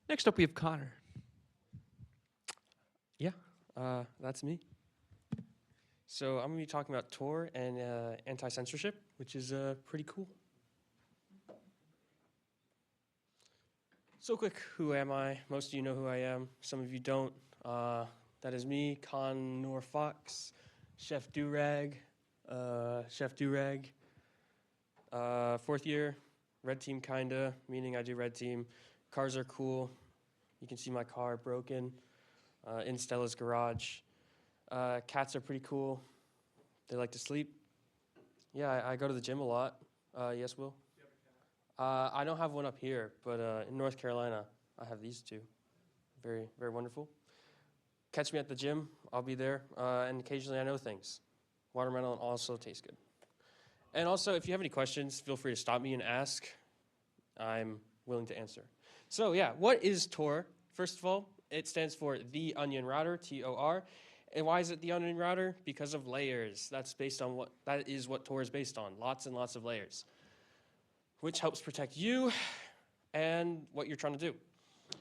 Next up, we have Connor. Yeah, that's me. So I'm going to be talking about Tor and anti-censorship, which is pretty cool. So quick, who am I? Most of you know who I am. Some of you don't. That is me, Connor Fox, Chef Durag. Fourth year, red team kinda, meaning I do red team. Cars are cool. You can see my car broken in Stella's garage. Cats are pretty cool. They like to sleep. Yeah, I go to the gym a lot. Yes, Will? I don't have one up here, but in North Carolina, I have these two. Very, very wonderful. Catch me at the gym. I'll be there. And occasionally I know things. Watermelon also tastes good. And also, if you have any questions, feel free to stop me and ask. I'm willing to answer. So yeah, what is Tor? First of all, it stands for The Onion Router, T-O-R. And why is it the Onion Router? Because of layers. That is what Tor is based on. Lots and lots of layers, which helps protect you and what you're trying to do.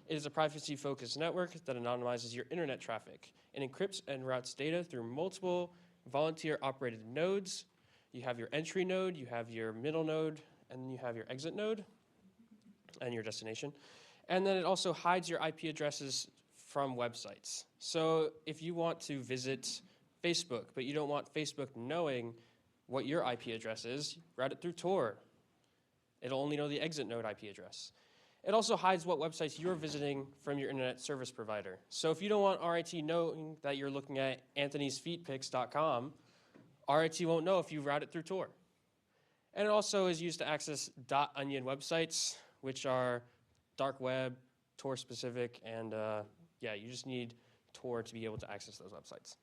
It is a privacy-focused network that anonymizes your internet traffic. It encrypts and routes data through multiple volunteer-operated nodes. You have your entry node, you have your middle node, and then you have your exit node and your destination. And then it also hides your IP addresses from websites. So if you want to visit Facebook, but you don't want Facebook knowing what your IP address is, route it through Tor. It'll only know the exit node IP address. It also hides what websites you're visiting from your internet service provider. So if you don't want RIT knowing that you're looking at anthonysfeetpics.com, RIT won't know if you route it through Tor. And it also is used to access .onion websites, which are dark web, Tor specific, and yeah, you just need Tor to be able to access those websites.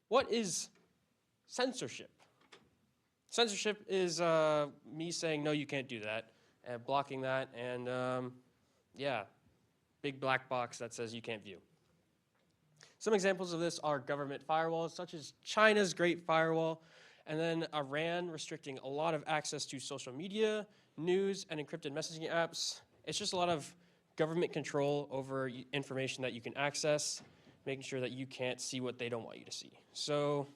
What is censorship? Censorship is me saying, no, you can't do that, and blocking that, and yeah, big black box that says you can't view. Some examples of this are government firewalls, such as China's Great Firewall, and then Iran restricting a lot of access to social media, news, and encrypted messaging apps. It's just a lot of government control over information that you can access, making sure that you can't see what they don't want you to see. So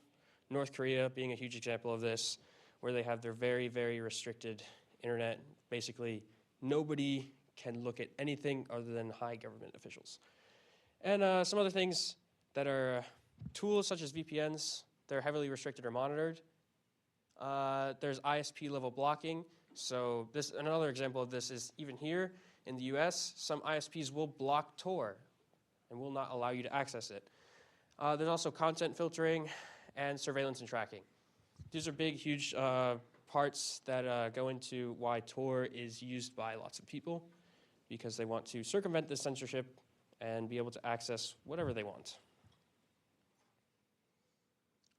North Korea being a huge example of this, where they have their very, very restricted internet. Basically, nobody can look at anything other than high government officials. And some other things that are tools such as VPNs, they're heavily restricted or monitored. There's ISP level blocking. So another example of this is even here in the US, some ISPs will block Tor and will not allow you to access it. There's also content filtering and surveillance and tracking. These are big, huge parts that go into why Tor is used by lots of people, because they want to circumvent this censorship and be able to access whatever they want.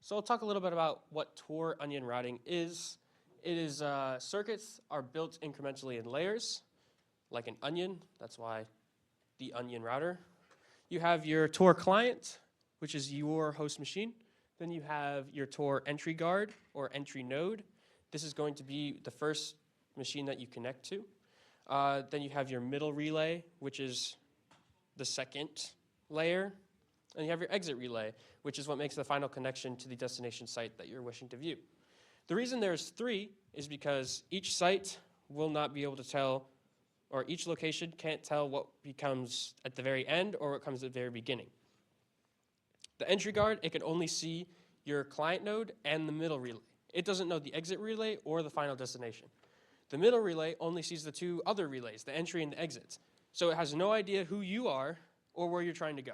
So I'll talk a little bit about what Tor onion routing is. It is circuits are built incrementally in layers, like an onion. That's why the onion router. You have your Tor client, which is your host machine. Then you have your Tor entry guard or entry node. This is going to be the first machine that you connect to. Then you have your middle relay, which is the second layer. And you have your exit relay, which is what makes the final connection to the destination site that you're wishing to view. The reason there's three is because each site will not be able to tell, or each location can't tell what becomes at the very end or what comes at the very beginning. The entry guard, it can only see your client node and the middle relay. It doesn't know the exit relay or the final destination. The middle relay only sees the two other relays, the entry and the exit. So it has no idea who you are or where you're trying to go.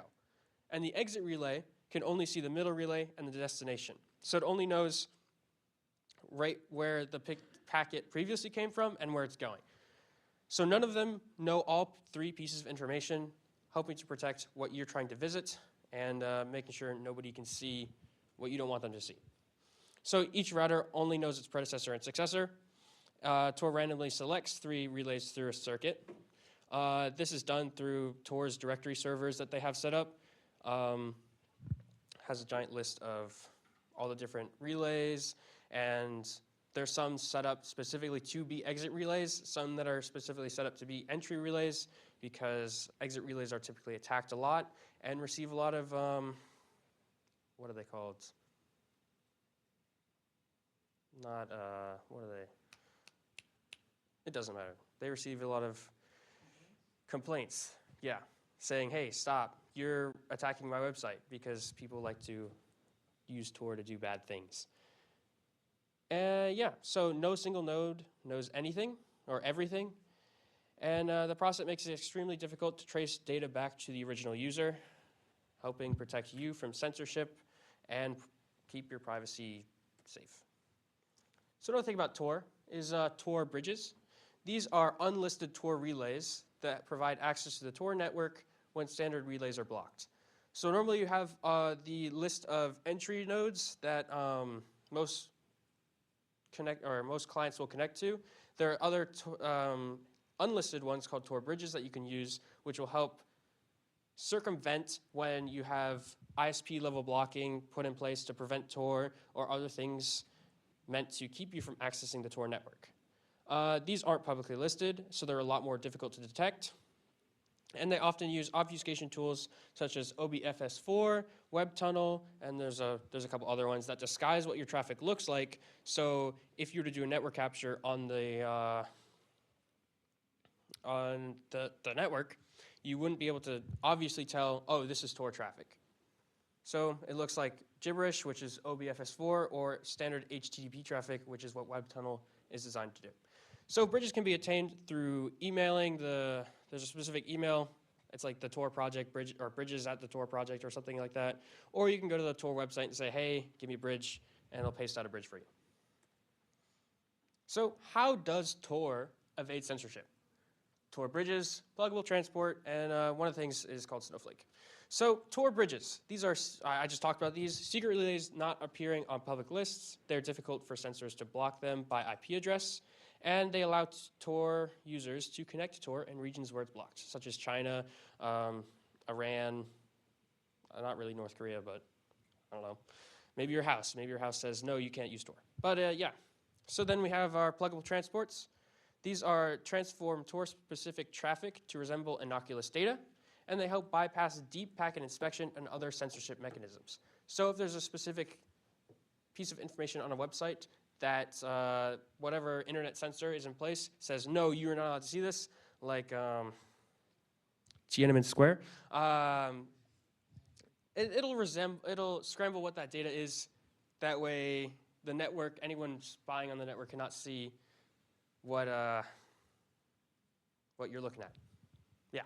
And the exit relay can only see the middle relay and the destination. So it only knows right where the packet previously came from and where it's going. So none of them know all three pieces of information, helping to protect what you're trying to visit and making sure nobody can see what you don't want them to see. So each router only knows its predecessor and successor. Tor randomly selects three relays through a circuit. This is done through Tor's directory servers that they have set up. Has a giant list of all the different relays and There's some set up specifically to be exit relays, some that are specifically set up to be entry relays, because exit relays are typically attacked a lot and receive a lot of, what are they called? Not, what are they? It doesn't matter. They receive a lot of complaints, yeah, saying, hey, stop, you're attacking my website, because people like to use Tor to do bad things. Yeah, so no single node knows anything or everything, and the process makes it extremely difficult to trace data back to the original user, helping protect you from censorship and keep your privacy safe. So another thing about Tor is Tor bridges. These are unlisted Tor relays that provide access to the Tor network when standard relays are blocked. So normally you have the list of entry nodes that most clients will connect to. There are other unlisted ones called Tor bridges that you can use, which will help circumvent when you have ISP level blocking put in place to prevent Tor or other things meant to keep you from accessing the Tor network. These aren't publicly listed, so they're a lot more difficult to detect. And they often use obfuscation tools such as OBFS4, WebTunnel, and there's a couple other ones that disguise what your traffic looks like. So if you were to do a network capture on the network, you wouldn't be able to obviously tell, oh, this is Tor traffic. So it looks like gibberish, which is OBFS4, or standard HTTP traffic, which is what WebTunnel is designed to do. So bridges can be obtained through emailing there's a specific email. It's like the Tor project bridge, or bridges at the Tor project or something like that. Or you can go to the Tor website and say, hey, give me a bridge, and it'll paste out a bridge for you. So how does Tor evade censorship? Tor bridges, pluggable transport, and one of the things is called Snowflake. So Tor bridges, these are, I just talked about these, secret relays not appearing on public lists. They're difficult for censors to block them by IP address, and they allow Tor users to connect to Tor in regions where it's blocked, such as China, Iran, not really North Korea, but I don't know. Maybe your house says, no, you can't use Tor. But yeah, so then we have our pluggable transports. These are transform Tor-specific traffic to resemble innocuous data, and they help bypass deep packet inspection and other censorship mechanisms. So if there's a specific piece of information on a website that whatever internet censor is in place says, no, you're not allowed to see this, like Tiananmen Square, it'll scramble what that data is. That way the network, anyone spying on the network cannot see what you're looking at. Yeah.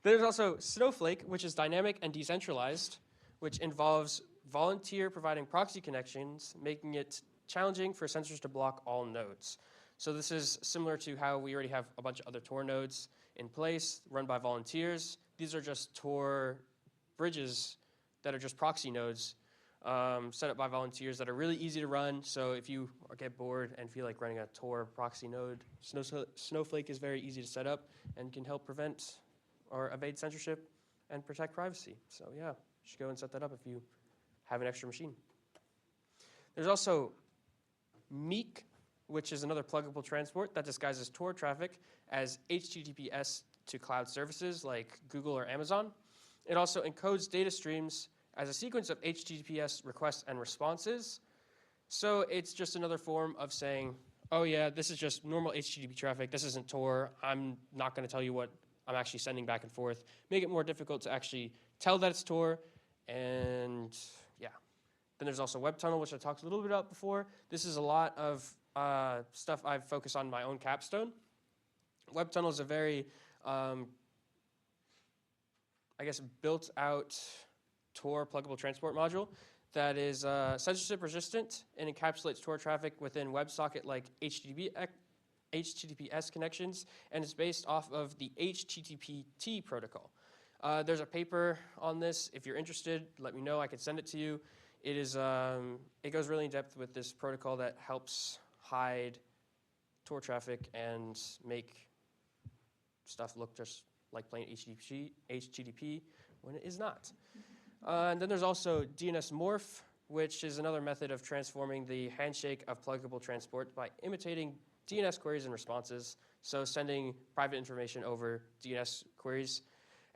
There's also Snowflake, which is dynamic and decentralized, which involves volunteer providing proxy connections, making it challenging for censors to block all nodes. So this is similar to how we already have a bunch of other Tor nodes in place, run by volunteers. These are just Tor bridges that are just proxy nodes set up by volunteers that are really easy to run. So if you get bored and feel like running a Tor proxy node, Snowflake is very easy to set up and can help prevent or evade censorship and protect privacy. So yeah, you should go and set that up if you have an extra machine. There's also Meek, which is another pluggable transport that disguises Tor traffic as HTTPS to cloud services like Google or Amazon. It also encodes data streams as a sequence of HTTPS requests and responses. So it's just another form of saying, oh yeah, this is just normal HTTP traffic. This isn't Tor. I'm not going to tell you what I'm actually sending back and forth. Make it more difficult to actually tell that it's Tor. And yeah. Then there's also WebTunnel, which I talked a little bit about before. This is a lot of stuff I've focused on in my own capstone. WebTunnel is a very, I guess, built out Tor pluggable transport module that is censorship resistant and encapsulates Tor traffic within WebSocket like HTTPS connections, and it's based off of the HTTP protocol. There's a paper on this. If you're interested, let me know. I can send it to you. It is it goes really in depth with this protocol that helps hide Tor traffic and make stuff look just like plain HTTP when it is not. And then there's also DNS Morph, which is another method of transforming the handshake of pluggable transport by imitating DNS queries and responses, so sending private information over DNS queries.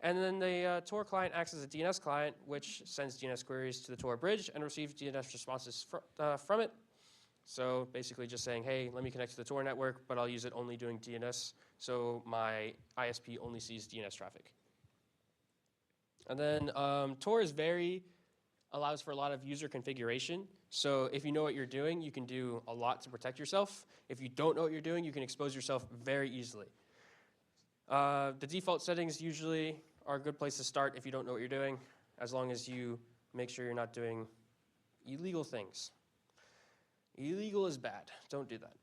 And then the Tor client acts as a DNS client, which sends DNS queries to the Tor bridge and receives DNS responses from it. So basically just saying, hey, let me connect to the Tor network, but I'll use it only doing DNS, so my ISP only sees DNS traffic. And then Tor allows for a lot of user configuration. So if you know what you're doing, you can do a lot to protect yourself. If you don't know what you're doing, you can expose yourself very easily. The default settings usually are a good place to start if you don't know what you're doing, as long as you make sure you're not doing illegal things. Illegal is bad. Don't do that.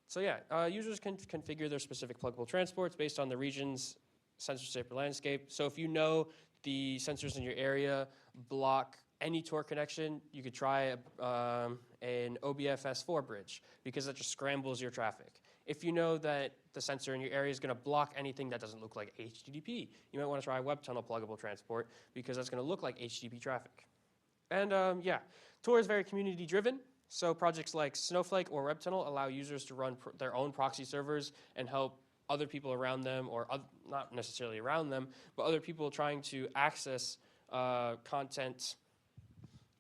So yeah, users can configure their specific pluggable transports based on the region's censorship landscape. So if you know the sensors in your area block any Tor connection, you could try an OBFS4 bridge, because that just scrambles your traffic. If you know that the sensor in your area is going to block anything that doesn't look like HTTP, you might want to try a web tunnel pluggable transport, because that's going to look like HTTP traffic. And yeah, Tor is very community driven. So projects like Snowflake or WebTunnel allow users to run their own proxy servers and help other people around them, or not necessarily around them, but other people trying to access content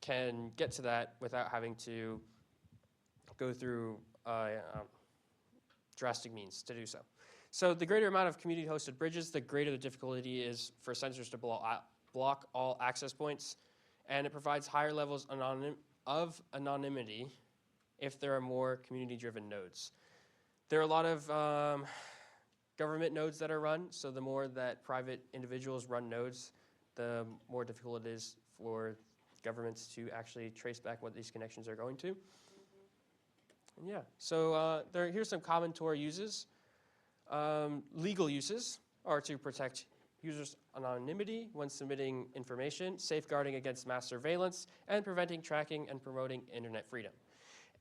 can get to that without having to go through drastic means to do so. So the greater amount of community-hosted bridges, the greater the difficulty is for sensors to block all access points, and it provides higher levels of anonymity if there are more community-driven nodes. There are a lot of government nodes that are run, so the more that private individuals run nodes, the more difficult it is for governments to actually trace back what these connections are going to. And yeah, so here's some common Tor uses. Legal uses are to protect users' anonymity when submitting information, safeguarding against mass surveillance, and preventing tracking and promoting internet freedom.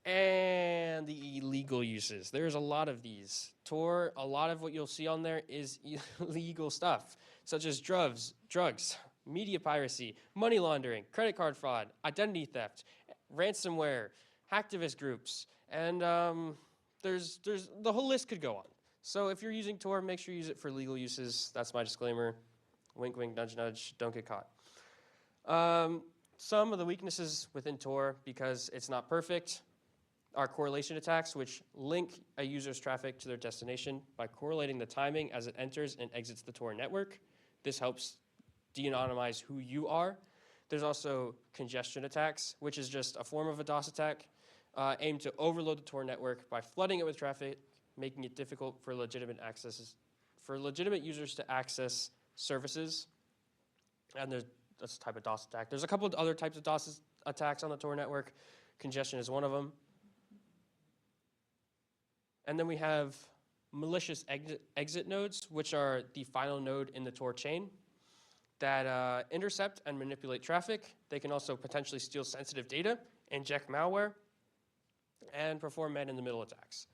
And the illegal uses. There's a lot of these. Tor, a lot of what you'll see on there is illegal stuff, such as drugs, media piracy, money laundering, credit card fraud, identity theft, ransomware, hacktivist groups, and there's the whole list could go on. So if you're using Tor, make sure you use it for legal uses. That's my disclaimer. Wink, wink, nudge, nudge. Don't get caught. Some of the weaknesses within Tor, because it's not perfect, are correlation attacks, which link a user's traffic to their destination by correlating the timing as it enters and exits the Tor network. This helps de-anonymize who you are. There's also congestion attacks, which is just a form of a DOS attack aimed to overload the Tor network by flooding it with traffic, making it difficult for legitimate users to access services. And that's a type of DOS attack. There's a couple of other types of DOS attacks on the Tor network. Congestion is one of them. And then we have malicious exit nodes, which are the final node in the Tor chain that intercept and manipulate traffic. They can also potentially steal sensitive data, inject malware, and perform man-in-the-middle attacks.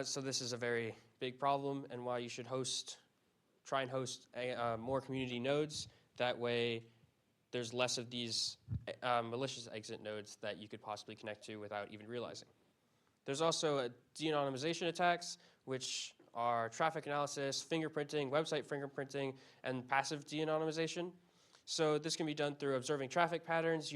So this is a very big problem, and why you should try and host more community nodes. That way, there's less of these malicious exit nodes that you could possibly connect to without even realizing. There's also de-anonymization attacks, which are traffic analysis, fingerprinting, website fingerprinting, and passive de-anonymization. So this can be done through observing traffic patterns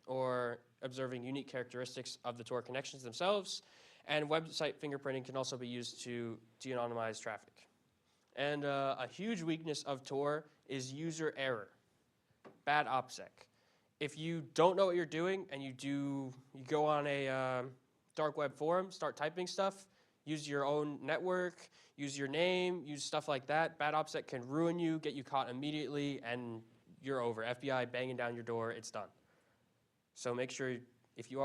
or observing unique characteristics of the Tor connections themselves. And website fingerprinting can also be used to de-anonymize traffic. And a huge weakness of Tor is user error, bad OPSEC. If you don't know what you're doing and you go on a dark web forum, start typing stuff, use your own network, use your name, use stuff like that, bad OPSEC can ruin you, get you caught immediately, and you're over. FBI banging down your door, it's done. So make sure if you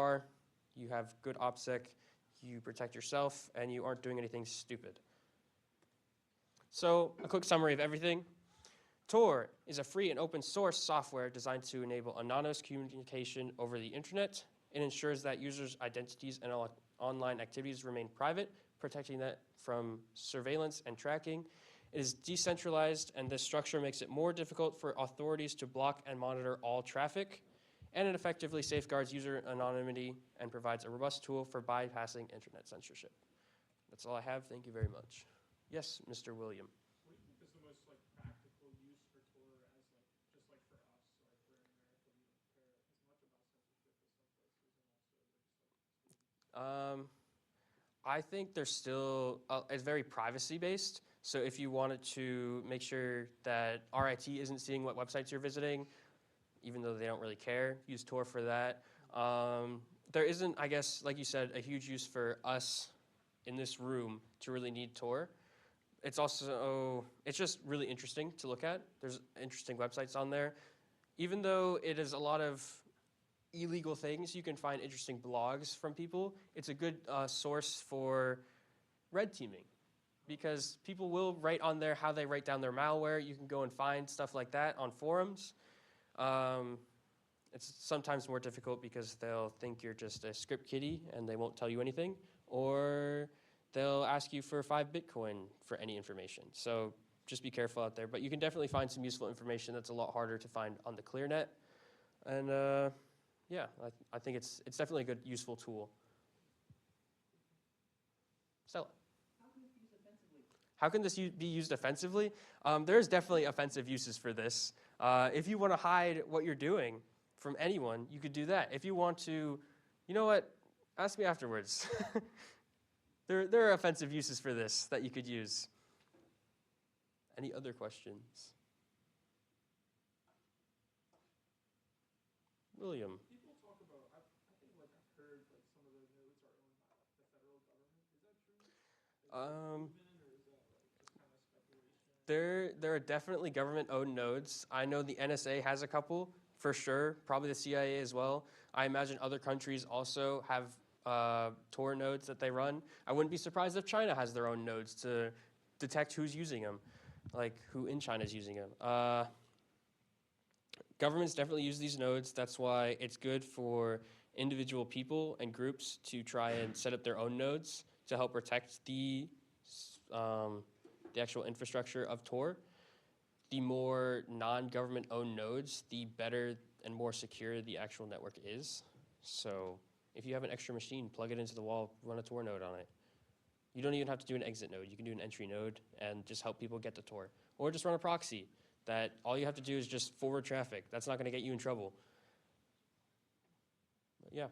have good OPSEC, you protect yourself, and you aren't doing anything stupid. So a quick summary of everything. Tor is a free and open source software designed to enable anonymous communication over the internet. It ensures that users' identities and online activities remain private, protecting that from surveillance and tracking. It is decentralized, and this structure makes it more difficult for authorities to block and monitor all traffic. and it effectively safeguards user anonymity and provides a robust tool for bypassing internet censorship. That's all I have. Thank you very much. Yes, Mr. William. What do you think is the most practical use for Tor as just for us? We're in America, we don't care as much about censorship as some places, and also I think there's still, it's very privacy based. So if you wanted to make sure that RIT isn't seeing what websites you're visiting, even though they don't really care, use Tor for that. There isn't, I guess, like you said, a huge use for us in this room to really need Tor. It's also, it's just really interesting to look at. There's interesting websites on there. Even though it is a lot of illegal things, you can find interesting blogs from people. It's a good source for red teaming because people will write on there how they write down their malware. You can go and find stuff like that on forums. It's sometimes more difficult because they'll think you're just a script kiddie and they won't tell you anything, or they'll ask you for 5 Bitcoin for any information. So just be careful out there. But you can definitely find some useful information that's a lot harder to find on the ClearNet. And yeah, I think it's definitely a good, useful tool. Stella. How can this be used offensively? There's definitely offensive uses for this. If you want to hide what you're doing from anyone, you could do that. If you want to, you know what? Ask me afterwards. There are offensive uses for this that you could use. Any other questions? William. people talk about. I think I've heard some of the nodes are owned by the federal government. Is that true? Is that proven, or is that just kind of speculation? There are definitely government-owned nodes. I know the NSA has a couple, for sure, probably the CIA as well. I imagine other countries also have Tor nodes that they run. I wouldn't be surprised if China has their own nodes to detect who's using them, like who in China is using them. Governments definitely use these nodes. That's why it's good for individual people and groups to try and set up their own nodes to help protect the actual infrastructure of Tor. The more non-government owned nodes, the better and more secure the actual network is. So if you have an extra machine, plug it into the wall, run a Tor node on it. You don't even have to do an exit node. You can do an entry node and just help people get to Tor. Or just run a proxy that all you have to do is just forward traffic. That's not going to get you in trouble. But yeah.